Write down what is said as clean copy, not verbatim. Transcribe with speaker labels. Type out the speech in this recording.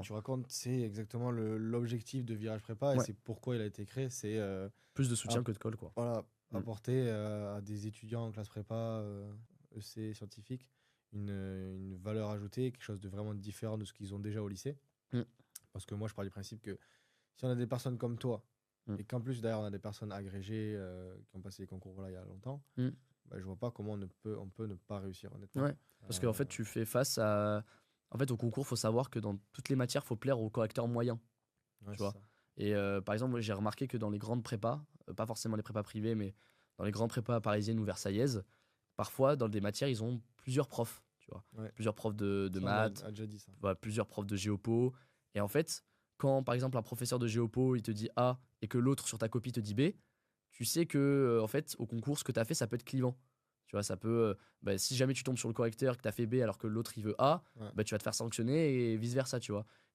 Speaker 1: tu racontes, c'est exactement l'objectif de Virage Prépa et
Speaker 2: Ouais.
Speaker 1: c'est pourquoi il a été créé. C'est
Speaker 2: Plus de soutien
Speaker 1: Ah.
Speaker 2: que de colle, quoi.
Speaker 1: voilà,
Speaker 2: Mm.
Speaker 1: apporter à des étudiants en classe prépa, EC scientifique, une valeur ajoutée, quelque chose de vraiment différent de ce qu'ils ont déjà au lycée.
Speaker 2: Mm.
Speaker 1: Parce que moi, je pars du principe que si on a des personnes comme toi,
Speaker 2: Mm.
Speaker 1: et qu'en plus, d'ailleurs, on a des personnes agrégées qui ont passé les concours voilà, il y a longtemps,
Speaker 2: Mm.
Speaker 1: bah, je vois pas comment on peut ne pas réussir, honnêtement.
Speaker 2: Ouais. Parce qu'en fait, tu fais face à. En fait, au concours, faut savoir que dans toutes les matières, faut plaire au correcteur moyen.
Speaker 1: Ouais,
Speaker 2: Tu
Speaker 1: c'est
Speaker 2: vois.
Speaker 1: ça.
Speaker 2: Et par exemple, moi, j'ai remarqué que dans les grandes prépas, pas forcément les prépas privées, mais dans les grandes prépas parisiennes ou versaillaises, parfois, dans des matières, ils ont plusieurs profs. Tu vois.
Speaker 1: Ouais.
Speaker 2: Plusieurs profs de
Speaker 1: Ça, on a
Speaker 2: maths,
Speaker 1: déjà dit ça.
Speaker 2: voilà, plusieurs profs de géopo. Et en fait, quand par exemple un professeur de géopo il te dit A et que l'autre sur ta copie te dit B, tu sais que en fait au concours ce que tu as fait ça peut être clivant. Tu vois, ça peut bah, si jamais tu tombes sur le correcteur que tu as fait B alors que l'autre il veut A,
Speaker 1: Ouais.
Speaker 2: bah, tu vas te faire sanctionner et vice versa, tu vois.